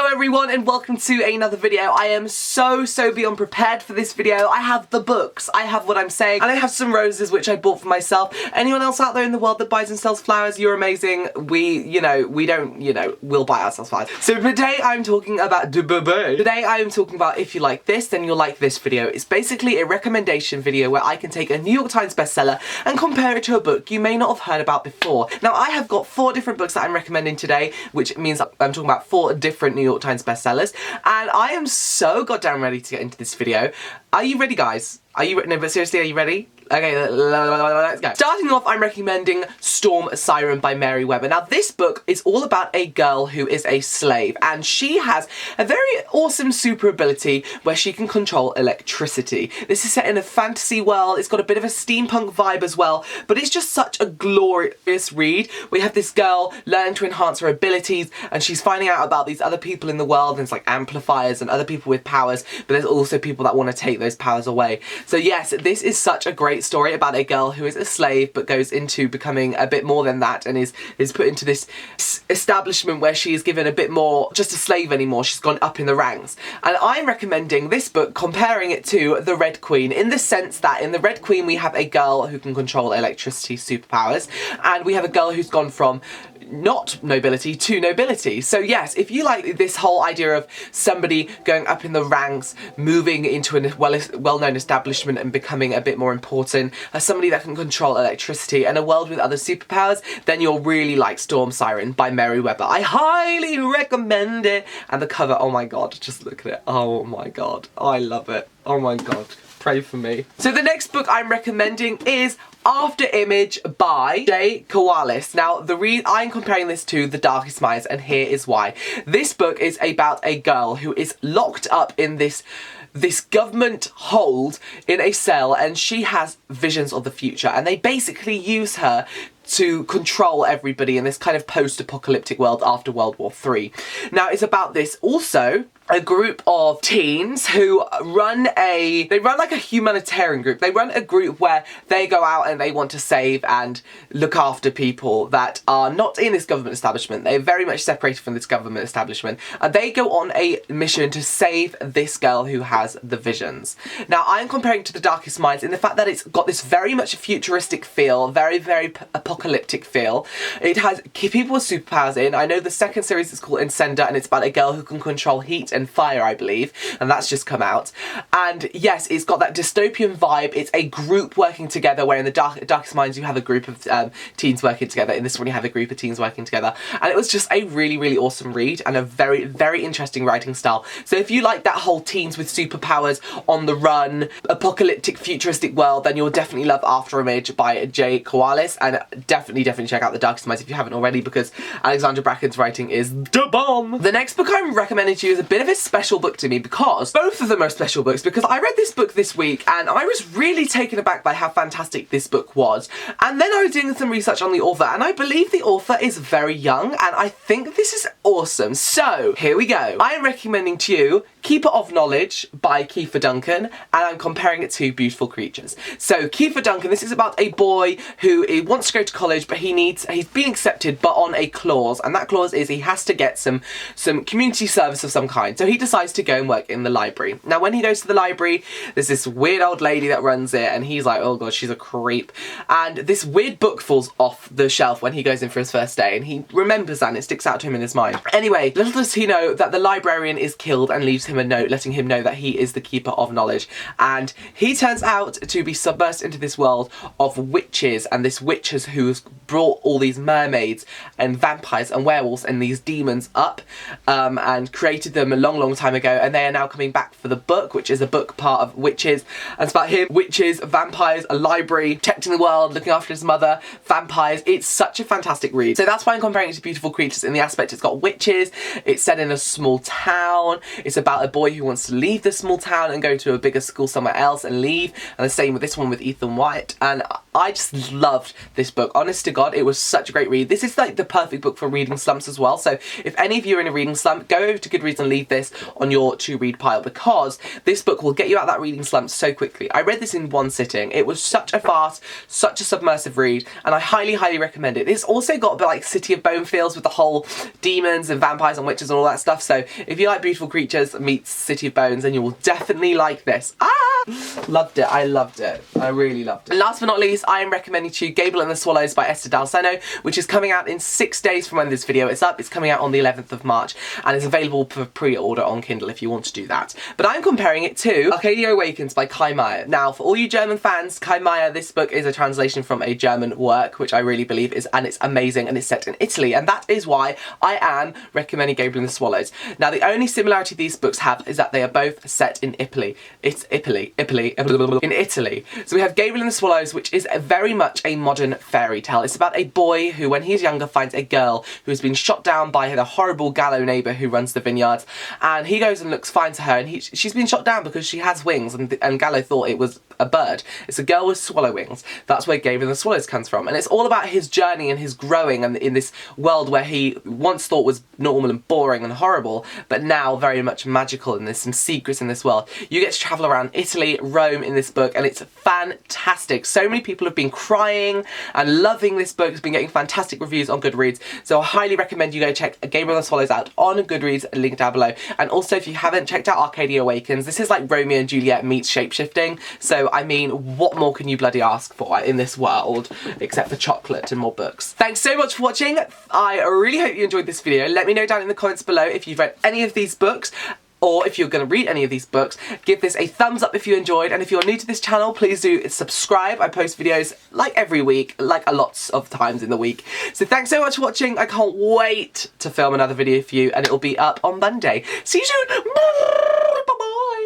Hello everyone and welcome to another video. I am so beyond prepared for this video. I have the books, I have what I'm saying, and I have some roses which I bought for myself. Anyone else out there in the world that buys and sells flowers, you're amazing. We'll buy ourselves flowers. So today I'm talking about Today I am talking about if you like this, then you'll like this video. It's basically a recommendation video where I can take a New York Times bestseller and compare it to a book you may not have heard about before. Now I have got 4 different books that I'm recommending today, which means I'm talking about 4 different New York Times bestsellers, and I am so goddamn ready to get into this video. Are you ready, guys? Are you ready? No, but seriously, are you ready? Okay, let's go. Starting off, I'm recommending Storm Siren by Mary Weber. Now, this book is all about a girl who is a slave, and she has a very awesome super ability where she can control electricity. This is set in a fantasy world. It's got a bit of a steampunk vibe as well, but it's just such a glorious read. We have this girl learning to enhance her abilities, and she's finding out about these other people in the world, and it's like amplifiers and other people with powers, but there's also people that want to take those powers away. So yes, this is such a great story about a girl who is a slave but goes into becoming a bit more than that and is put into this establishment where she is given a bit more just a slave anymore. She's gone up in the ranks. And I'm recommending this book, comparing it to The Red Queen, in the sense that in The Red Queen we have a girl who can control electricity superpowers, and we have a girl who's gone from not nobility to nobility. So yes, if you like this whole idea of somebody going up in the ranks, moving into a well-known establishment and becoming a bit more important, as somebody that can control electricity and a world with other superpowers, then you'll really like Storm Siren by Mary Weber. I highly recommend it. And the cover, oh my god, just look at it. Oh my god, I love it. Oh my god, pray for me. So the next book I'm recommending is Afterimage by J. Kowalis. Now, I'm comparing this to The Darkest Minds, and here is why. This book is about a girl who is locked up in this government hold in a cell, and she has visions of the future, and they basically use her to control everybody in this kind of post-apocalyptic world after World War III. Now, it's about this also a group of teens who run like a humanitarian group. They run a group where they go out and they want to save and look after people that are not in this government establishment. They're very much separated from this government establishment, and they go on a mission to save this girl who has the visions. Now, I'm comparing it to The Darkest Minds in the fact that it's got this very much futuristic feel, very apocalyptic feel. It has people with superpowers in. I know the second series is called Incender, and it's about a girl who can control heat and fire, I believe, and that's just come out. And yes, it's got that dystopian vibe. It's a group working together, where in The Darkest Minds you have a group of teens working together. In this one you have a group of teens working together, and it was just a really awesome read and a very interesting writing style. So if you like that whole teens with superpowers on the run, apocalyptic futuristic world, then you'll definitely love Afterimage by J. Kowalis, and definitely check out The Darkest Minds if you haven't already, because Alexandra Bracken's writing is the bomb. The next book I'm recommending to you is a bit of a special book to me, because both of them are special books, because I read this book this week and I was really taken aback by how fantastic this book was. And then I was doing some research on the author, and I believe the author is very young, and I think this is awesome. So here we go. I am recommending to you Keeper of Knowledge by Kiefer Duncan, and I'm comparing it to Beautiful Creatures. So Kiefer Duncan, this is about a boy who wants to go to college, but he's been accepted but on a clause, and that clause is he has to get some community service of some kind. So he decides to go and work in the library. Now when he goes to the library, there's this weird old lady that runs it, and he's like, oh god, she's a creep. And this weird book falls off the shelf when he goes in for his first day, and he remembers that and it sticks out to him in his mind. Anyway, little does he know that the librarian is killed and leaves him a note letting him know that he is the Keeper of Knowledge, and he turns out to be submersed into this world of witches, and this witch who's brought all these mermaids and vampires and werewolves and these demons up and created them a long time ago, and they are now coming back for the book, which is a book part of witches, and it's about him, witches, vampires, a library, protecting the world, looking after his mother, vampires. It's such a fantastic read. So that's why I'm comparing it to Beautiful Creatures in the aspect it's got witches, it's set in a small town, it's about a boy who wants to leave the small town and go to a bigger school somewhere else and leave, and the same with this one with Ethan White, and I just loved this book. Honest to God, it was such a great read. This is like the perfect book for reading slumps as well, so if any of you are in a reading slump, go over to Goodreads and leave this on your to-read pile, because this book will get you out of that reading slump so quickly. I read this in one sitting. It was such a fast, such a submersive read, and I highly, highly recommend it. It's also got a bit like City of Bone feels with the whole demons and vampires and witches and all that stuff, so if you like beautiful creatures meets City of Bones, then you will definitely like this. Loved it. I loved it. I really loved it. And last but not least, I am recommending to you Gabriel the Swallows by Esther Dalseno, which is coming out in 6 days from when this video is up. It's coming out on the 11th of March and is available for pre-order on Kindle if you want to do that. But I'm comparing it to Arcadia Awakens by Kai Meier. Now, for all you German fans, Kai Meier, this book is a translation from a German work, which I really believe is, and it's amazing, and it's set in Italy, and that is why I am recommending Gabriel the Swallows. Now, the only similarity these books have is that they are both set in Italy. It's Italy. In Italy. So we have Gabriel and the Swallows, which is very much a modern fairy tale. It's about a boy who, when he's younger, finds a girl who has been shot down by the horrible Gallo neighbour who runs the vineyards, and he goes and looks fine to her, and she's been shot down because she has wings, and Gallo thought it was a bird. It's a girl with swallow wings. That's where Gabriel and the Swallows comes from, and it's all about his journey and his growing and in this world where he once thought was normal and boring and horrible, but now very much magical, and there's some secrets in this world. You get to travel around Italy, Rome in this book, and it's fantastic. So many people have been crying and loving this book. It's been getting fantastic reviews on Goodreads, so I highly recommend you go check Gabriel the Swallows out on Goodreads, link down below. And also, if you haven't checked out Arcadia Awakens, this is like Romeo and Juliet meets shapeshifting, so I mean, what more can you bloody ask for in this world except for chocolate and more books? Thanks so much for watching. I really hope you enjoyed this video. Let me know down in the comments below if you've read any of these books, or if you're going to read any of these books. Give this a thumbs up if you enjoyed, and if you're new to this channel, please do subscribe. I post videos like every week, like a lots of times in the week. So thanks so much for watching. I can't wait to film another video for you, and it'll be up on Monday. See you soon.